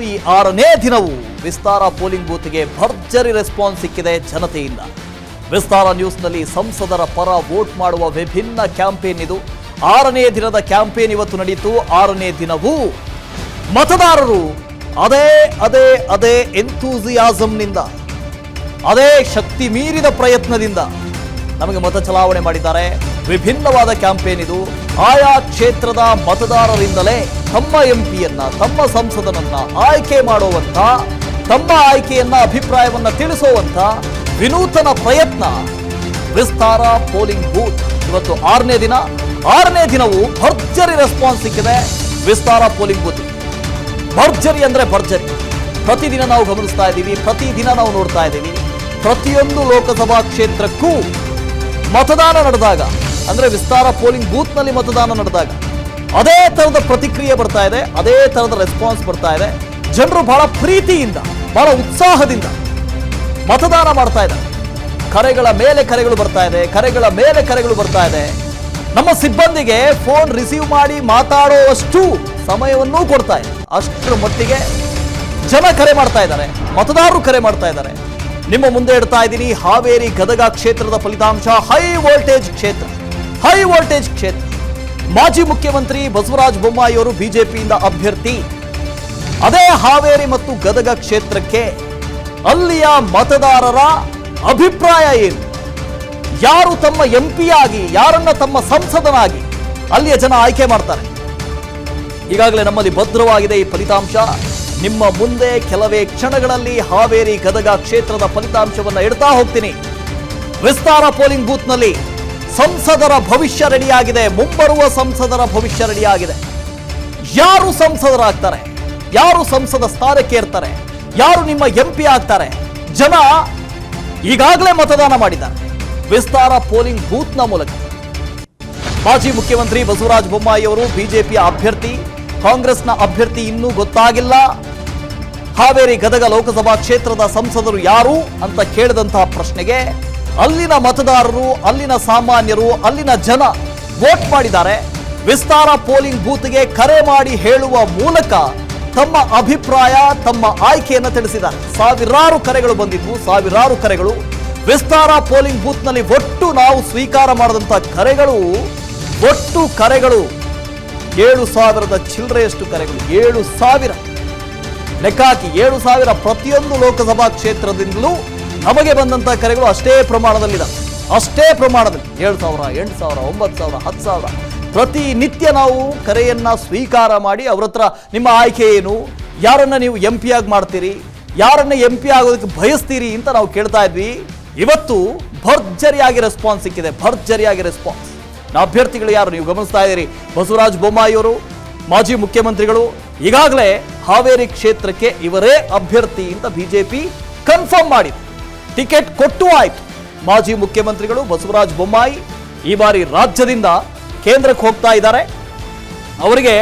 ಈ 6ನೇ ದಿನವೂ ವಿಸ್ತಾರ ಪೋಲಿಂಗ್ ಬೂತ್ಗೆ ಭರ್ಜರಿ ರೆಸ್ಪಾನ್ಸ್ ಸಿಕ್ಕಿದೆ ಜನತೆಯಿಂದ. ವಿಸ್ತಾರ ನ್ಯೂಸ್ನಲ್ಲಿ ಸಂಸದರ ಪರ ವೋಟ್ ಮಾಡುವ ವಿಭಿನ್ನ ಕ್ಯಾಂಪೇನ್ ಇದು. 6ನೇ ದಿನದ ಕ್ಯಾಂಪೇನ್ ಇವತ್ತು ನಡೆಯಿತು. 6ನೇ ದಿನವೂ ಮತದಾರರು ಅದೇ ಎಂಥೂಸಿಯಾಸಂನಿಂದ, ಅದೇ ಶಕ್ತಿ ಮೀರಿದ ಪ್ರಯತ್ನದಿಂದ ನಮಗೆ ಮತ ಚಲಾವಣೆ ಮಾಡಿದ್ದಾರೆ. ವಿಭಿನ್ನವಾದ ಕ್ಯಾಂಪೇನ್ ಇದು. ಆಯಾ ಕ್ಷೇತ್ರದ ಮತದಾರರಿಂದಲೇ ತಮ್ಮ ಎಂಪಿಯನ್ನ, ತಮ್ಮ ಸಂಸದನನ್ನ ಆಯ್ಕೆ ಮಾಡುವಂತ, ತಮ್ಮ ಆಯ್ಕೆಯನ್ನ, ಅಭಿಪ್ರಾಯವನ್ನ ತಿಳಿಸುವಂತ ವಿನೂತನ ಪ್ರಯತ್ನ ವಿಸ್ತಾರ ಪೋಲಿಂಗ್ ಬೂತ್. ಇವತ್ತು 6ನೇ ದಿನ. 6ನೇ ದಿನವೂ ಭರ್ಜರಿ ರೆಸ್ಪಾನ್ಸ್ ಸಿಕ್ಕಿದೆ ವಿಸ್ತಾರ ಪೋಲಿಂಗ್ ಬೂತ್. ಭರ್ಜರಿ ಅಂದ್ರೆ ಭರ್ಜರಿ. ಪ್ರತಿದಿನ ನಾವು ಗಮನಿಸ್ತಾ ಇದ್ದೀವಿ, ಪ್ರತಿದಿನ ನಾವು ನೋಡ್ತಾ ಇದ್ದೀವಿ. ಪ್ರತಿಯೊಂದು ಲೋಕಸಭಾ ಕ್ಷೇತ್ರಕ್ಕೂ ಮತದಾನ ನಡೆದಾಗ, ಅಂದ್ರೆ ವಿಸ್ತಾರ ಪೋಲಿಂಗ್ ಬೂತ್ ನಲ್ಲಿ ಮತದಾನ ನಡೆದಾಗ ಅದೇ ತರದ ಪ್ರತಿಕ್ರಿಯೆ ಬರ್ತಾ ಇದೆ, ಅದೇ ತರದ ರೆಸ್ಪಾನ್ಸ್ ಬರ್ತಾ ಇದೆ. ಜನರು ಬಹಳ ಪ್ರೀತಿಯಿಂದ, ಬಹಳ ಉತ್ಸಾಹದಿಂದ ಮತದಾನ ಮಾಡ್ತಾ ಇದ್ದಾರೆ. ಕರೆಗಳ ಮೇಲೆ ಕರೆಗಳು ಬರ್ತಾ ಇದೆ, ಕರೆಗಳ ಮೇಲೆ ಕರೆಗಳು ಬರ್ತಾ ಇದೆ. ನಮ್ಮ ಸಿಬ್ಬಂದಿಗೆ ಫೋನ್ ರಿಸೀವ್ ಮಾಡಿ ಮಾತಾಡುವಷ್ಟು ಸಮಯವನ್ನೂ ಕೊಡ್ತಾ ಇದೆ. ಅಷ್ಟರ ಮಟ್ಟಿಗೆ ಜನ ಕರೆ ಮಾಡ್ತಾ ಇದ್ದಾರೆ, ಮತದಾರರು ಕರೆ ಮಾಡ್ತಾ ಇದ್ದಾರೆ. ನಿಮ್ಮ ಮುಂದೆ ಇಡ್ತಾ ಇದ್ದೀನಿ ಹಾವೇರಿ ಗದಗ ಕ್ಷೇತ್ರದ ಫಲಿತಾಂಶ. ಹೈ ವೋಲ್ಟೇಜ್ ಕ್ಷೇತ್ರ. ಮಾಜಿ ಮುಖ್ಯಮಂತ್ರಿ ಬಸವರಾಜ ಬೊಮ್ಮಾಯಿ ಅವರು ಬಿಜೆಪಿಯಿಂದ ಅಭ್ಯರ್ಥಿ. ಅದೇ ಹಾವೇರಿ ಮತ್ತು ಗದಗ ಕ್ಷೇತ್ರಕ್ಕೆ ಅಲ್ಲಿಯ ಮತದಾರರ ಅಭಿಪ್ರಾಯ ಏನು? ಯಾರು ತಮ್ಮ ಎಂಪಿ ಆಗಿ, ಯಾರನ್ನ ತಮ್ಮ ಸಂಸದನಾಗಿ ಅಲ್ಲಿಯ ಜನ ಆಯ್ಕೆ ಮಾಡ್ತಾರೆ? ಈಗಾಗಲೇ ನಮ್ಮಲ್ಲಿ ಭದ್ರವಾಗಿದೆ ಈ ಫಲಿತಾಂಶ. ನಿಮ್ಮ ಮುಂದೆ ಕೆಲವೇ ಕ್ಷಣಗಳಲ್ಲಿ ಹಾವೇರಿ ಗದಗ ಕ್ಷೇತ್ರದ ಫಲಿತಾಂಶವನ್ನು ಇಡ್ತಾ ಹೋಗ್ತೀನಿ. ವಿಸ್ತಾರ ಪೋಲಿಂಗ್ ಬೂತ್ ನಲ್ಲಿ ಸಂಸದರ ಭವಿಷ್ಯ ರೆಡಿಯಾಗಿದೆ. ಮುಂಬರುವ ಸಂಸದರ ಭವಿಷ್ಯ ರೆಡಿಯಾಗಿದೆ. ಯಾರು ಸಂಸದರಾಗ್ತಾರೆ, ಯಾರು ಸಂಸದ ಸ್ಥಾನಕ್ಕೆ ಇರ್ತಾರೆ, ಯಾರು ನಿಮ್ಮ ಎಂಪಿ ಆಗ್ತಾರೆ, ಜನ ಈಗಾಗಲೇ ಮತದಾನ ಮಾಡಿದ್ದಾರೆ ವಿಸ್ತಾರ ಪೋಲಿಂಗ್ ಬೂತ್ ನ ಮೂಲಕ. ಮಾಜಿ ಮುಖ್ಯಮಂತ್ರಿ ಬಸವರಾಜ ಬೊಮ್ಮಾಯಿ ಅವರು ಬಿಜೆಪಿಯ ಅಭ್ಯರ್ಥಿ, ಕಾಂಗ್ರೆಸ್ನ ಅಭ್ಯರ್ಥಿ ಇನ್ನೂ ಗೊತ್ತಾಗಿಲ್ಲ. ಹಾವೇರಿ ಗದಗ ಲೋಕಸಭಾ ಕ್ಷೇತ್ರದ ಸಂಸದರು ಯಾರು ಅಂತ ಕೇಳಿದಂತಹ ಪ್ರಶ್ನೆಗೆ ಅಲ್ಲಿನ ಮತದಾರರು, ಅಲ್ಲಿನ ಸಾಮಾನ್ಯರು, ಅಲ್ಲಿನ ಜನ ವೋಟ್ ಮಾಡಿದ್ದಾರೆ. ವಿಸ್ತಾರ ಪೋಲಿಂಗ್ ಬೂತ್ಗೆ ಕರೆ ಮಾಡಿ ಹೇಳುವ ಮೂಲಕ ತಮ್ಮ ಅಭಿಪ್ರಾಯ, ತಮ್ಮ ಆಯ್ಕೆಯನ್ನು ತಿಳಿಸಿದ್ದಾರೆ. ಸಾವಿರಾರು ಕರೆಗಳು ಬಂದಿದ್ವು, ಸಾವಿರಾರು ಕರೆಗಳು. ವಿಸ್ತಾರ ಪೋಲಿಂಗ್ ಬೂತ್ ನಲ್ಲಿ ಒಟ್ಟು ನಾವು ಸ್ವೀಕಾರ ಮಾಡಿದಂತಹ ಕರೆಗಳು, ಒಟ್ಟು ಕರೆಗಳು 7,000 ಚಿಲ್ಲರೆಯಷ್ಟು ಕರೆಗಳು. 7,000 ಲೆಕ್ಕ ಹಾಕಿ. 7,000 ಪ್ರತಿಯೊಂದು ಲೋಕಸಭಾ ಕ್ಷೇತ್ರದಿಂದಲೂ ನಮಗೆ ಬಂದಂತಹ ಕರೆಗಳು ಅಷ್ಟೇ ಪ್ರಮಾಣದಲ್ಲಿದೆ. ಅಷ್ಟೇ ಪ್ರಮಾಣದಲ್ಲಿ 7,000, 8,000, 9,000, 10,000 ಪ್ರತಿನಿತ್ಯ ನಾವು ಕರೆಯನ್ನ ಸ್ವೀಕಾರ ಮಾಡಿ ಅವ್ರ ಹತ್ರ ನಿಮ್ಮ ಆಯ್ಕೆ ಏನು, ಯಾರನ್ನ ನೀವು ಎಂಪಿ ಆಗಿ ಮಾಡ್ತೀರಿ, ಯಾರನ್ನ ಎಂಪಿ ಆಗೋದಕ್ಕೆ ಬಯಸ್ತೀರಿ ಅಂತ ನಾವು ಕೇಳ್ತಾ ಇದ್ವಿ. ಇವತ್ತು ಭರ್ಜರಿಯಾಗಿ ರೆಸ್ಪಾನ್ಸ್ ಸಿಕ್ಕಿದೆ, ಭರ್ಜರಿಯಾಗಿ ರೆಸ್ಪಾನ್ಸ್. ಅಭ್ಯರ್ಥಿಗಳು ಯಾರು ನೀವು ಗಮನಿಸ್ತಾ ಇದ್ದೀರಿ. ಬಸವರಾಜ ಬೊಮ್ಮಾಯಿ ಅವರು ಮಾಜಿ ಮುಖ್ಯಮಂತ್ರಿಗಳು. ಈಗಾಗಲೇ ಹಾವೇರಿ ಕ್ಷೇತ್ರಕ್ಕೆ ಇವರೇ ಅಭ್ಯರ್ಥಿ ಅಂತ ಬಿಜೆಪಿ ಕನ್ಫರ್ಮ್ ಮಾಡಿದೆ. ಟಿಕೆಟ್ ಕೊಟ್ಟು ಆಯ್ತು. ಮಾಜಿ ಮುಖ್ಯಮಂತ್ರಿಗಳು ಬಸವರಾಜ ಬೊಮ್ಮಾಯಿ ಈ ಬಾರಿ ರಾಜ್ಯದಿಂದ ಕೇಂದ್ರಕ್ಕೆ ಹೋಗ್ತಾ ಇದ್ದಾರೆ. ಅವರಿಗೆ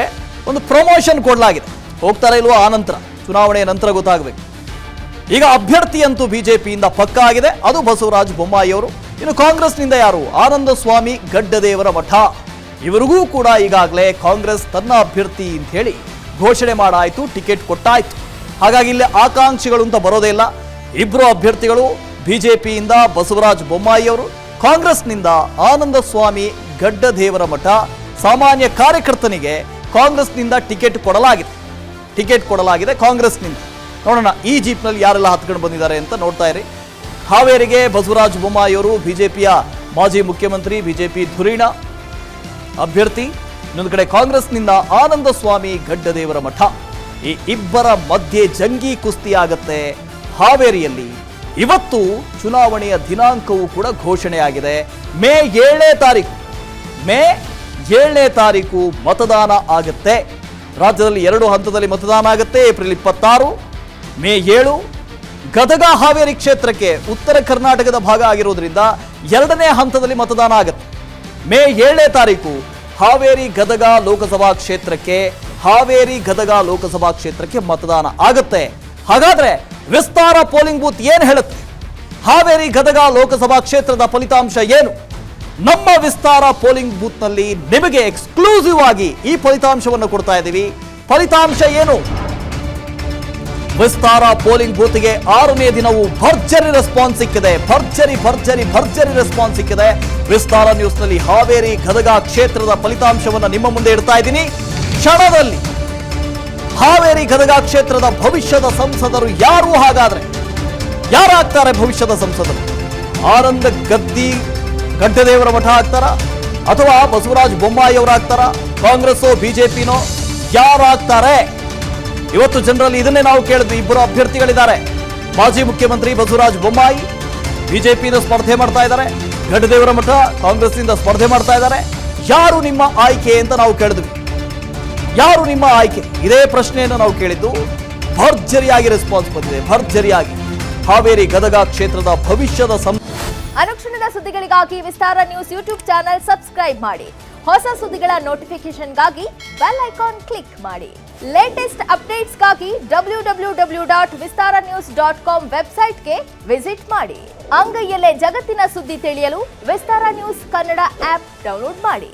ಒಂದು ಪ್ರಮೋಷನ್ ಕೊಡಲಾಗಿದೆ. ಹೋಗ್ತಾರ ಇಲ್ವೋ ಆ ನಂತರ, ಚುನಾವಣೆಯ ನಂತರ ಗೊತ್ತಾಗಬೇಕು. ಈಗ ಅಭ್ಯರ್ಥಿ ಅಂತೂ ಬಿಜೆಪಿಯಿಂದ ಪಕ್ಕಾ ಆಗಿದೆ, ಅದು ಬಸವರಾಜ ಬೊಮ್ಮಾಯಿ ಅವರು. ಇನ್ನು ಕಾಂಗ್ರೆಸ್ನಿಂದ ಯಾರು? ಆನಂದ ಸ್ವಾಮಿ ಗಡ್ಡದೇವರ ಮಠ. ಇವರಿಗೂ ಕೂಡ ಈಗಾಗಲೇ ಕಾಂಗ್ರೆಸ್ ತನ್ನ ಅಭ್ಯರ್ಥಿ ಅಂತ ಹೇಳಿ ಘೋಷಣೆ ಮಾಡಾಯ್ತು, ಟಿಕೆಟ್ ಕೊಟ್ಟಾಯ್ತು. ಹಾಗಾಗಿ ಇಲ್ಲಿ ಆಕಾಂಕ್ಷಿಗಳು ಅಂತ ಬರೋದೇ ಇಲ್ಲ. ಇಬ್ರು ಅಭ್ಯರ್ಥಿಗಳು, ಬಿಜೆಪಿಯಿಂದ ಬಸವರಾಜ ಬೊಮ್ಮಾಯಿ ಅವರು, ಕಾಂಗ್ರೆಸ್ನಿಂದ ಆನಂದ ಸ್ವಾಮಿ ಗಡ್ಡದೇವರ ಮಠ. ಸಾಮಾನ್ಯ ಕಾರ್ಯಕರ್ತನಿಗೆ ಕಾಂಗ್ರೆಸ್ನಿಂದ ಟಿಕೆಟ್ ಕೊಡಲಾಗಿದೆ ಕಾಂಗ್ರೆಸ್ನಿಂದ. ನೋಡೋಣ ಈ ಜೀಪ್ನಲ್ಲಿ ಯಾರೆಲ್ಲ ಹತ್ಕೊಂಡು ಬಂದಿದ್ದಾರೆ ಅಂತ ನೋಡ್ತಾ ಇರಿ. ಹಾವೇರಿಗೆ ಬಸವರಾಜ ಬೊಮ್ಮಾಯಿ ಅವರು ಬಿಜೆಪಿಯ ಮಾಜಿ ಮುಖ್ಯಮಂತ್ರಿ, ಬಿಜೆಪಿ ಧುರೀಣ ಅಭ್ಯರ್ಥಿ. ಇನ್ನೊಂದು ಕಡೆ ಕಾಂಗ್ರೆಸ್ನಿಂದ ಆನಂದ ಸ್ವಾಮಿ ಗಡ್ಡದೇವರ ಮಠ. ಈ ಇಬ್ಬರ ಮಧ್ಯೆ ಜಂಗಿ ಕುಸ್ತಿ ಆಗತ್ತೆ ಹಾವೇರಿಯಲ್ಲಿ. ಇವತ್ತು ಚುನಾವಣೆಯ ದಿನಾಂಕವೂ ಕೂಡ ಘೋಷಣೆಯಾಗಿದೆ. ಮೇ 7ನೇ ತಾರೀಕು ಮತದಾನ ಆಗುತ್ತೆ. ರಾಜ್ಯದಲ್ಲಿ 2 ಹಂತದಲ್ಲಿ ಮತದಾನ ಆಗುತ್ತೆ. ಏಪ್ರಿಲ್ 26, ಮೇ 7. ಗದಗ ಹಾವೇರಿ ಕ್ಷೇತ್ರಕ್ಕೆ ಉತ್ತರ ಕರ್ನಾಟಕದ ಭಾಗ ಆಗಿರೋದ್ರಿಂದ 2ನೇ ಹಂತದಲ್ಲಿ ಮತದಾನ ಆಗುತ್ತೆ. ಮೇ 7ನೇ ತಾರೀಕು ಹಾವೇರಿ ಗದಗ ಲೋಕಸಭಾ ಕ್ಷೇತ್ರಕ್ಕೆ ಮತದಾನ ಆಗುತ್ತೆ. ಹಾಗಾದ್ರೆ ವಿಸ್ತಾರ ಪೋಲಿಂಗ್ ಬೂತ್ ಏನು ಹೇಳುತ್ತೆ? ಹಾವೇರಿ ಗದಗ ಲೋಕಸಭಾ ಕ್ಷೇತ್ರದ ಫಲಿತಾಂಶ ಏನು? ನಮ್ಮ ವಿಸ್ತಾರ ಪೋಲಿಂಗ್ ಬೂತ್ ನಲ್ಲಿ ನಿಮಗೆ ಎಕ್ಸ್ಕ್ಲೂಸಿವ್ ಆಗಿ ಈ ಫಲಿತಾಂಶವನ್ನು ಕೊಡ್ತಾ ಇದ್ದೀವಿ. ಫಲಿತಾಂಶ ಏನು? ವಿಸ್ತಾರ ಪೋಲಿಂಗ್ ಬೂತ್ಗೆ 6ನೇ ದಿನವೂ ಭರ್ಜರಿ ರೆಸ್ಪಾನ್ಸ್ ಸಿಕ್ಕಿದೆ. ಭರ್ಜರಿ ರೆಸ್ಪಾನ್ಸ್ ಸಿಕ್ಕಿದೆ. ವಿಸ್ತಾರ ನ್ಯೂಸ್ನಲ್ಲಿ ಹಾವೇರಿ ಗದಗ ಕ್ಷೇತ್ರದ ಫಲಿತಾಂಶವನ್ನು ನಿಮ್ಮ ಮುಂದೆ ಇಡ್ತಾ ಇದ್ದೀನಿ. ಕ್ಷಣದಲ್ಲಿ ಹಾವೇರಿ ಗದಗ ಕ್ಷೇತ್ರದ ಭವಿಷ್ಯದ ಸಂಸದರು ಯಾರು? ಹಾಗಾದ್ರೆ ಯಾರಾಗ್ತಾರೆ ಭವಿಷ್ಯದ ಸಂಸದರು? ಆನಂದ ಗಡ್ಡದೇವರ ಮಠ ಆಗ್ತಾರ ಅಥವಾ ಬಸವರಾಜ ಬೊಮ್ಮಾಯಿ ಅವರಾಗ್ತಾರ? ಕಾಂಗ್ರೆಸ್ಸೋ ಬಿಜೆಪಿನೋ ಯಾರಾಗ್ತಾರೆ? ಇವತ್ತು ಜನರಲ್ಲಿ ಇದನ್ನೇ ನಾವು ಕೇಳಿದ್ವಿ. ಇಬ್ಬರು ಅಭ್ಯರ್ಥಿಗಳಿದ್ದಾರೆ. ಮಾಜಿ ಮುಖ್ಯಮಂತ್ರಿ ಬಸವರಾಜ ಬೊಮ್ಮಾಯಿ ಬಿಜೆಪಿಯಿಂದ ಸ್ಪರ್ಧೆ ಮಾಡ್ತಾ ಇದ್ದಾರೆ, ಗಡ್ಡದೇವರ ಮಠ ಕಾಂಗ್ರೆಸ್ನಿಂದ ಸ್ಪರ್ಧೆ ಮಾಡ್ತಾ ಇದ್ದಾರೆ. ಯಾರು ನಿಮ್ಮ ಆಯ್ಕೆ ಅಂತ ನಾವು ಕೇಳಿದ್ವಿ. ಯಾರು ನಿಮ್ಮ ಆಯ್ಕೆ? ಇದೇ ಪ್ರಶ್ನೆಯನ್ನು ನಾವು ಕೇಳಿದ್ದು. ಭರ್ಜರಿಯಾಗಿ ರೆಸ್ಪಾನ್ಸ್ ಬಂದಿದೆ. ಭರ್ಜರಿಯಾಗಿ ಹಾವೇರಿ ಗದಗ ಕ್ಷೇತ್ರದ ಭವಿಷ್ಯದ ಅನುಕ್ಷಣದ ಸುದ್ದಿಗಳಿಗಾಗಿ ವಿಸ್ತಾರ ನ್ಯೂಸ್ ಯೂಟ್ಯೂಬ್ ಚಾನೆಲ್ ಸಬ್ಸ್ಕ್ರೈಬ್ ಮಾಡಿ. ಹೊಸ ಸುದ್ದಿಗಳ ನೋಟಿಫಿಕೇಶನ್ಗಾಗಿ ಬೆಲ್ ಐಕಾನ್ ಕ್ಲಿಕ್ ಮಾಡಿ. ಲೇಟೆಸ್ಟ್ ಅಪ್ಡೇಟ್ಸ್ಗಾಗಿ www.vistaranews.com ವೆಬ್ಸೈಟ್ಗೆ ವಿಸಿಟ್ ಮಾಡಿ. ಅಂಗೈಯಲ್ಲೇ ಜಗತ್ತಿನ ಸುದ್ದಿ ತಿಳಿಯಲು ವಿಸ್ತಾರ ನ್ಯೂಸ್ ಕನ್ನಡ ಆಪ್ ಡೌನ್ಲೋಡ್ ಮಾಡಿ.